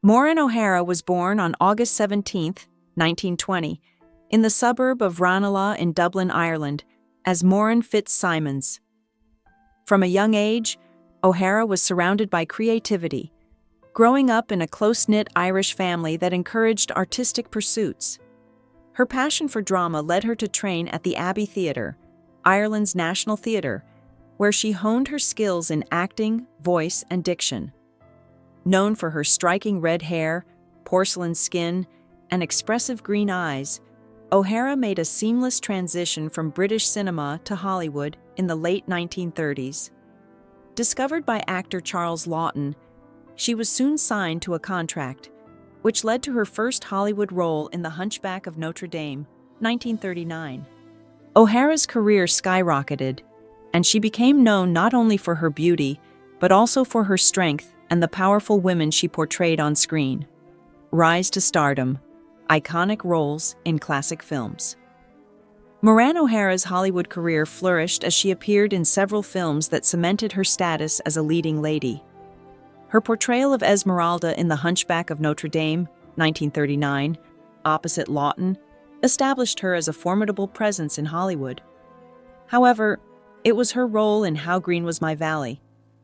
Maureen O'Hara was born on August 17, 1920, in the suburb of Ranelagh in Dublin, Ireland, as Maureen Fitzsimons. From a young age, O'Hara was surrounded by creativity, growing up in a close-knit Irish family that encouraged artistic pursuits. Her passion for drama led her to train at the Abbey Theatre, Ireland's national theatre, where she honed her skills in acting, voice, and diction. Known for her striking red hair, porcelain skin, and expressive green eyes, O'Hara made a seamless transition from British cinema to Hollywood in the late 1930s. Discovered by actor Charles Laughton, she was soon signed to a contract, which led to her first Hollywood role in The Hunchback of Notre Dame, 1939. O'Hara's career skyrocketed, and she became known not only for her beauty, but also for her strength and the powerful women she portrayed on screen. Rise to stardom, iconic roles in classic films. Maureen O'Hara's Hollywood career flourished as she appeared in several films that cemented her status as a leading lady. Her portrayal of Esmeralda in The Hunchback of Notre Dame, 1939, opposite Laughton, established her as a formidable presence in Hollywood. However, it was her role in How Green Was My Valley,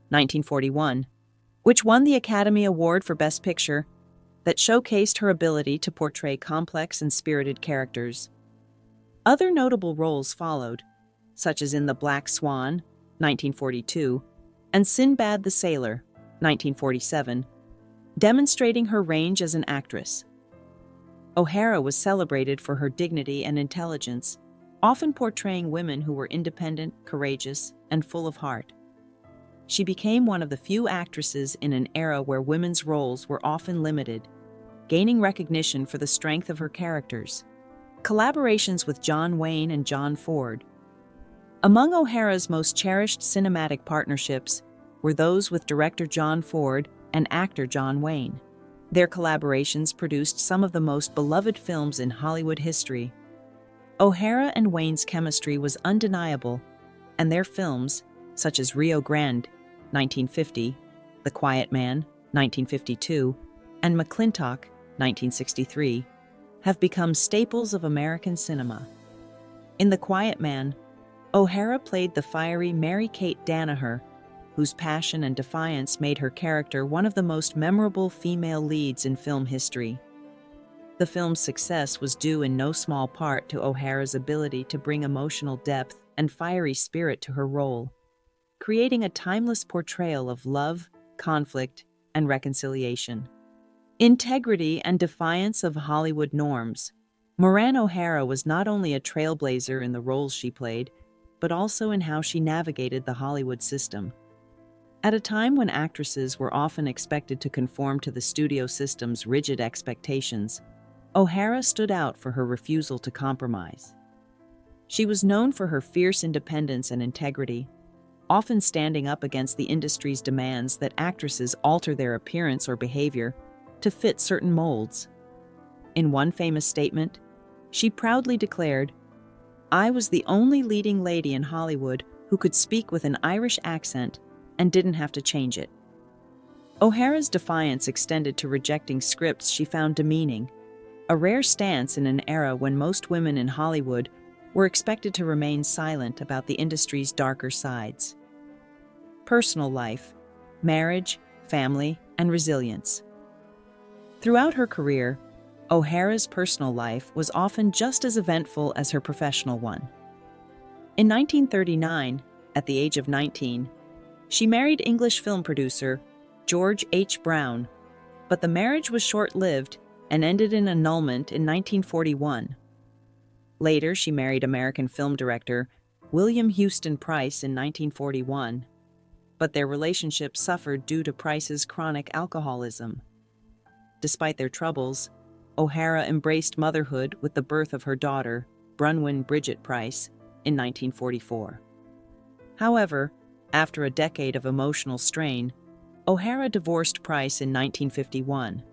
1941, which won the Academy Award for Best Picture, that showcased her ability to portray complex and spirited characters. Other notable roles followed, such as in The Black Swan, 1942, and Sinbad the Sailor, 1947, demonstrating her range as an actress. O'Hara was celebrated for her dignity and intelligence, often portraying women who were independent, courageous, and full of heart. She became one of the few actresses in an era where women's roles were often limited, gaining recognition for the strength of her characters. Collaborations with John Wayne and John Ford. Among O'Hara's most cherished cinematic partnerships were those with director John Ford and actor John Wayne. Their collaborations produced some of the most beloved films in Hollywood history. O'Hara and Wayne's chemistry was undeniable, and their films, such as Rio Grande, 1950, The Quiet Man, 1952, and McClintock, 1963, have become staples of American cinema. In The Quiet Man, O'Hara played the fiery Mary-Kate Danaher, whose passion and defiance made her character one of the most memorable female leads in film history. The film's success was due in no small part to O'Hara's ability to bring emotional depth and fiery spirit to her role, creating a timeless portrayal of love, conflict, and reconciliation. Integrity and defiance of Hollywood norms. Maureen O'Hara was not only a trailblazer in the roles she played, but also in how she navigated the Hollywood system. At a time when actresses were often expected to conform to the studio system's rigid expectations, O'Hara stood out for her refusal to compromise. She was known for her fierce independence and integrity, often standing up against the industry's demands that actresses alter their appearance or behavior to fit certain molds. In one famous statement, she proudly declared, "I was the only leading lady in Hollywood who could speak with an Irish accent and didn't have to change it." O'Hara's defiance extended to rejecting scripts she found demeaning, a rare stance in an era when most women in Hollywood were expected to remain silent about the industry's darker sides. Personal life, marriage, family, and resilience. Throughout her career, O'Hara's personal life was often just as eventful as her professional one. In 1939, at the age of 19, she married English film producer George H. Brown, but the marriage was short-lived and ended in annulment in 1941. Later, she married American film director William Houston Price in 1941, but their relationship suffered due to Price's chronic alcoholism. Despite their troubles, O'Hara embraced motherhood with the birth of her daughter, Brunwyn Bridget Price, in 1944. However, after a decade of emotional strain, O'Hara divorced Price in 1951.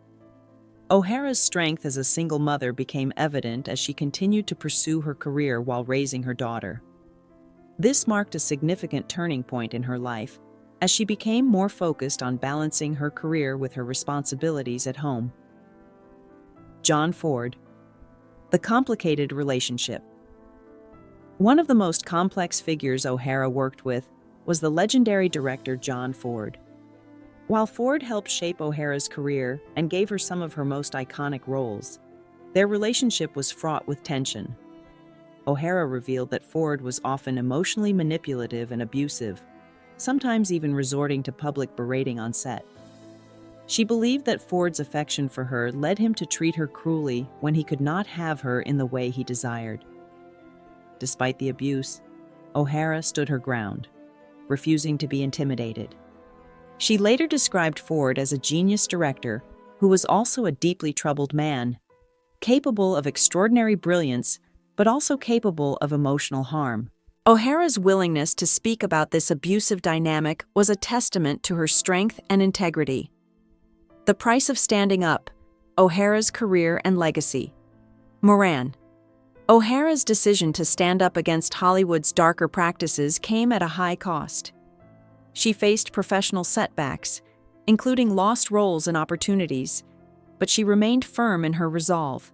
O'Hara's strength as a single mother became evident as she continued to pursue her career while raising her daughter. This marked a significant turning point in her life, as she became more focused on balancing her career with her responsibilities at home. John Ford. The complicated relationship. One of the most complex figures O'Hara worked with was the legendary director John Ford. While Ford helped shape O'Hara's career and gave her some of her most iconic roles, their relationship was fraught with tension. O'Hara revealed that Ford was often emotionally manipulative and abusive, sometimes even resorting to public berating on set. She believed that Ford's affection for her led him to treat her cruelly when he could not have her in the way he desired. Despite the abuse, O'Hara stood her ground, refusing to be intimidated. She later described Ford as a genius director who was also a deeply troubled man, capable of extraordinary brilliance, but also capable of emotional harm. O'Hara's willingness to speak about this abusive dynamic was a testament to her strength and integrity. The price of standing up: O'Hara's career and legacy. Moran. O'Hara's decision to stand up against Hollywood's darker practices came at a high cost. She faced professional setbacks, including lost roles and opportunities, but she remained firm in her resolve.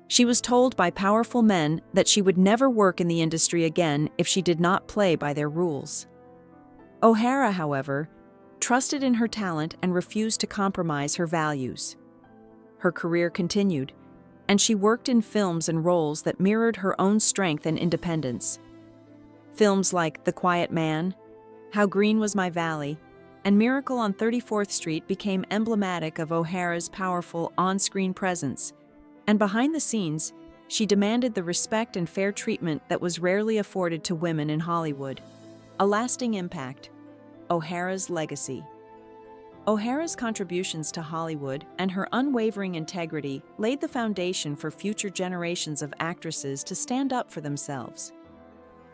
She was told by powerful men that she would never work in the industry again if she did not play by their rules. O'Hara, however, trusted in her talent and refused to compromise her values. Her career continued, and she worked in films and roles that mirrored her own strength and independence. Films like The Quiet Man, How Green Was My Valley, and Miracle on 34th Street became emblematic of O'Hara's powerful on-screen presence, and behind the scenes, she demanded the respect and fair treatment that was rarely afforded to women in Hollywood. A lasting impact: O'Hara's legacy. O'Hara's contributions to Hollywood and her unwavering integrity laid the foundation for future generations of actresses to stand up for themselves.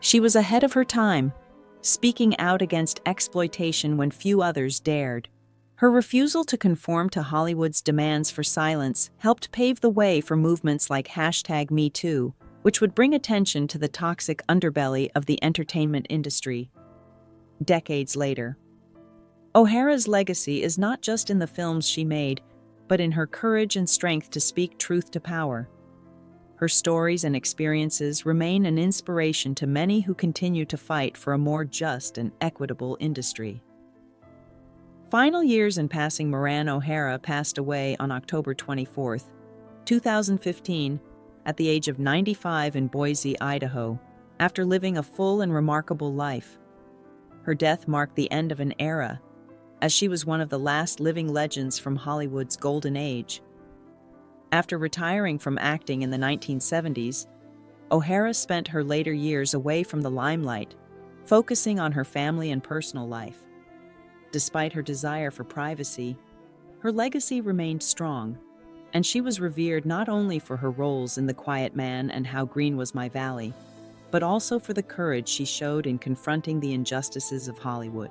She was ahead of her time, speaking out against exploitation when few others dared. Her refusal to conform to Hollywood's demands for silence helped pave the way for movements like #MeToo, which would bring attention to the toxic underbelly of the entertainment industry. Decades later, O'Hara's legacy is not just in the films she made, but in her courage and strength to speak truth to power. Her stories and experiences remain an inspiration to many who continue to fight for a more just and equitable industry. Final years in passing: Moran O'Hara passed away on October 24, 2015, at the age of 95 in Boise, Idaho, after living a full and remarkable life. Her death marked the end of an era, as she was one of the last living legends from Hollywood's golden age. After retiring from acting in the 1970s, O'Hara spent her later years away from the limelight, focusing on her family and personal life. Despite her desire for privacy, her legacy remained strong, and she was revered not only for her roles in The Quiet Man and How Green Was My Valley, but also for the courage she showed in confronting the injustices of Hollywood.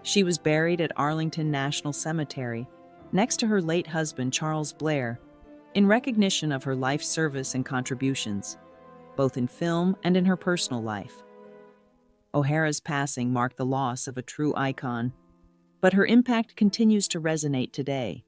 She was buried at Arlington National Cemetery, next to her late husband Charles Blair, in recognition of her life service and contributions, both in film and in her personal life. O'Hara's passing marked the loss of a true icon, but her impact continues to resonate today.